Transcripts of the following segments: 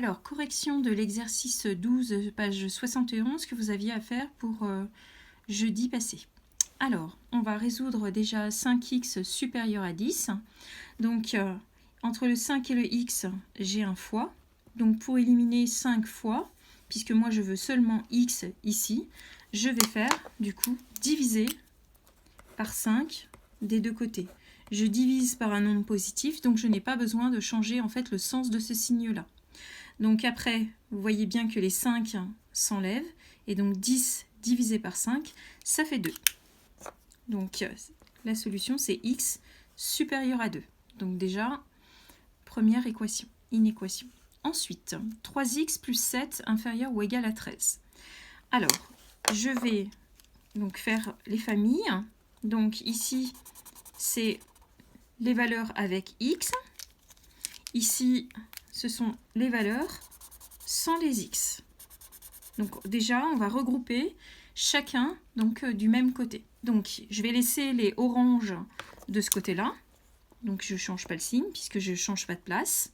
Alors, correction de l'exercice 12, page 71, que vous aviez à faire pour jeudi passé. Alors, on va résoudre déjà 5x supérieur à 10. Donc, entre le 5 et le x, j'ai un fois. Donc, pour éliminer 5 fois, puisque moi je veux seulement x ici, je vais faire, du coup, diviser par 5 des deux côtés. Je divise par un nombre positif, donc je n'ai pas besoin de changer en fait le sens de ce signe-là. Donc après, vous voyez bien que les 5 s'enlèvent, et donc 10 divisé par 5, ça fait 2. Donc la solution, c'est x supérieur à 2. Donc déjà, première équation, inéquation. Ensuite, 3x plus 7 inférieur ou égal à 13. Alors, je vais donc faire les familles. Donc ici, c'est les valeurs avec x. Ici, ce sont les valeurs sans les x. Donc déjà, on va regrouper chacun donc, du même côté. Donc, je vais laisser les oranges de ce côté-là. Donc, je ne change pas le signe puisque je ne change pas de place.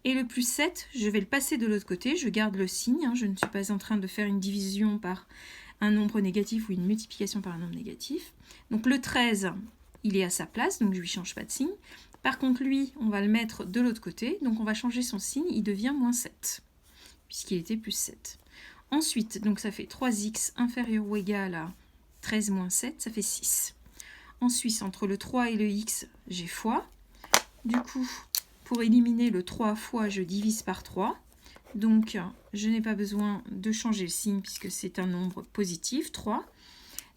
Et le plus 7, je vais le passer de l'autre côté. Je garde le signe. Je ne suis pas en train de faire une division par un nombre négatif ou une multiplication par un nombre négatif. Donc, le 13, il est à sa place. Donc, je ne lui change pas de signe. Par contre, lui, on va le mettre de l'autre côté. Donc, on va changer son signe. Il devient moins 7 puisqu'il était plus 7. Ensuite, donc ça fait 3x inférieur ou égal à 13 moins 7, ça fait 6. Ensuite, entre le 3 et le x, j'ai fois. Du coup, pour éliminer le 3 fois, je divise par 3. Donc, je n'ai pas besoin de changer le signe puisque c'est un nombre positif, 3.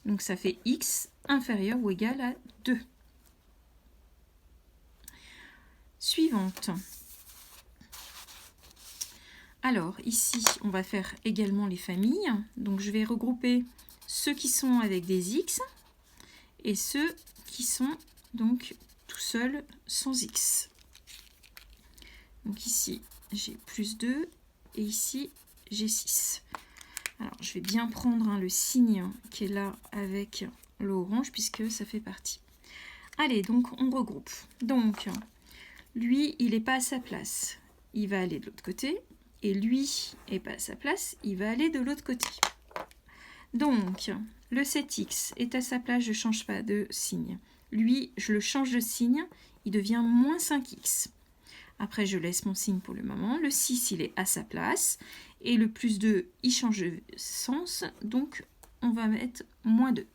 Donc, ça fait x inférieur ou égal à 2. Suivante. Alors, ici, on va faire également les familles. Donc, je vais regrouper ceux qui sont avec des x et ceux qui sont donc tout seuls sans x. Donc ici, j'ai plus 2 et ici, j'ai 6. Alors, je vais bien prendre le signe qui est là avec l'orange puisque ça fait partie. Allez, donc on regroupe. Donc, lui, il n'est pas à sa place. Il va aller de l'autre côté. Et lui n'est pas à sa place, il va aller de l'autre côté. Donc, le 7x est à sa place, je ne change pas de signe. Lui, je le change de signe, il devient moins 5x. Après, je laisse mon signe pour le moment. Le 6, il est à sa place. Et le plus 2, il change de sens. Donc, on va mettre moins 2.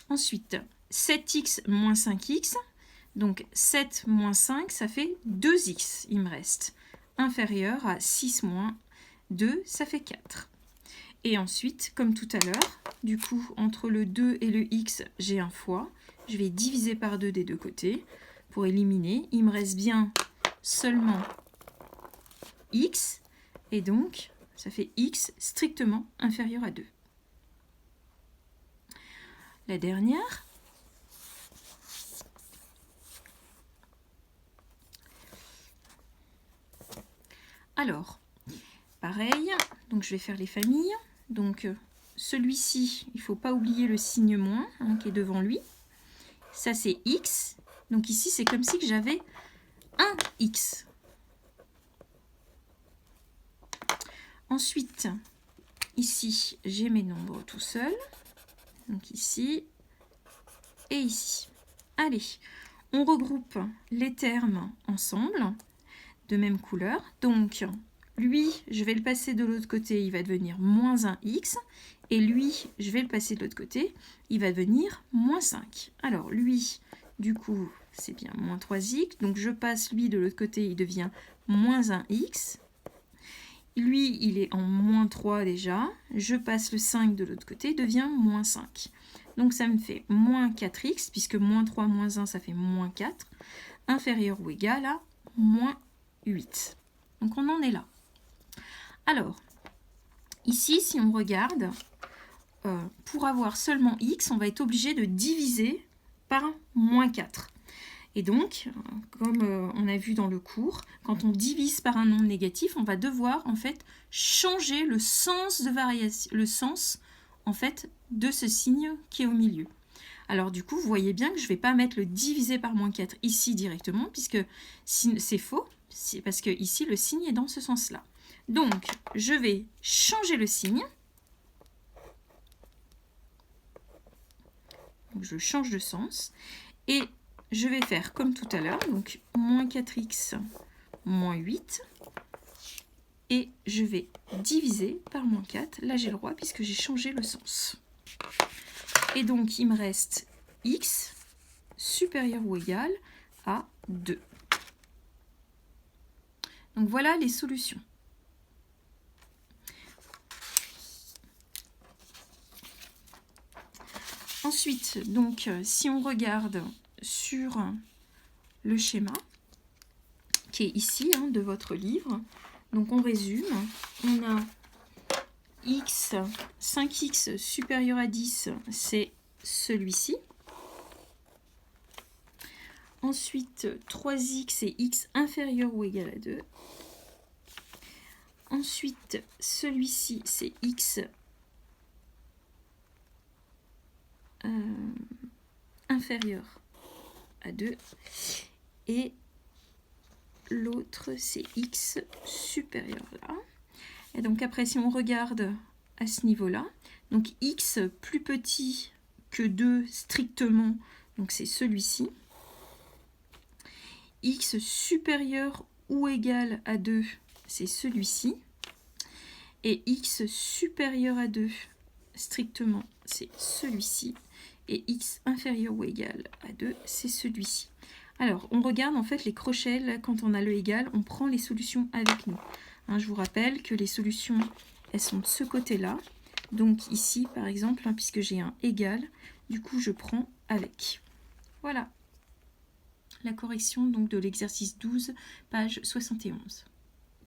Ensuite, 7x moins 5x. Donc, 7 moins 5, ça fait 2x, il me reste. Inférieur à 6 moins 2, ça fait 4. Et ensuite, comme tout à l'heure, du coup, entre le 2 et le x, j'ai un fois. Je vais diviser par 2 des deux côtés pour éliminer. Il me reste bien seulement x. Et donc, ça fait x strictement inférieur à 2. La dernière. Alors, pareil, donc je vais faire les familles. Donc, celui-ci, il ne faut pas oublier le signe moins qui est devant lui. Ça, c'est x. Donc ici, c'est comme si j'avais un x. Ensuite, ici, j'ai mes nombres tout seuls. Donc ici et ici. Allez, on regroupe les termes ensemble de même couleur. Donc, lui, je vais le passer de l'autre côté, il va devenir moins 1x. Et lui, je vais le passer de l'autre côté, il va devenir moins 5. Alors, lui, du coup, c'est bien moins 3x. Donc, je passe lui de l'autre côté, il devient moins 1x. Lui, il est en moins 3 déjà. Je passe le 5 de l'autre côté, il devient moins 5. Donc, ça me fait moins 4x, puisque moins 3 moins 1, ça fait moins 4. Inférieur ou égal à moins 8. Donc on en est là. Alors, ici, si on regarde, pour avoir seulement x, on va être obligé de diviser par moins 4. Et donc, comme on a vu dans le cours, quand on divise par un nombre négatif, on va devoir en fait changer le sens de variation, le sens en fait de ce signe qui est au milieu. Alors du coup, vous voyez bien que je ne vais pas mettre le divisé par moins 4 ici directement, puisque c'est faux. parce que ici, le signe est dans ce sens-là. Donc, je vais changer le signe. Donc, je change de sens. Et je vais faire comme tout à l'heure, donc moins 4x moins 8. Et je vais diviser par moins 4. Là, j'ai le droit puisque j'ai changé le sens. Et donc, il me reste x supérieur ou égal à 2. Donc, voilà les solutions. Ensuite, donc, si on regarde sur le schéma qui est ici hein, de votre livre, donc on résume, on a x, 5x supérieur à 10, c'est celui-ci. Ensuite, 3x et x inférieur ou égal à 2. Ensuite, celui-ci, c'est x inférieur à 2. Et l'autre, c'est x supérieur là. Et donc après, si on regarde à ce niveau-là, donc x plus petit que 2 strictement, donc c'est celui-ci. X supérieur ou égal à 2, c'est celui-ci. Et x supérieur à 2, strictement, c'est celui-ci. Et x inférieur ou égal à 2, c'est celui-ci. Alors, on regarde en fait les crochets, là, quand on a le égal, on prend les solutions avec nous. Hein, je vous rappelle que les solutions, elles sont de ce côté-là. Donc ici, par exemple, hein, puisque j'ai un égal, du coup, je prends avec. Voilà. La correction donc de l'exercice 12, page 71.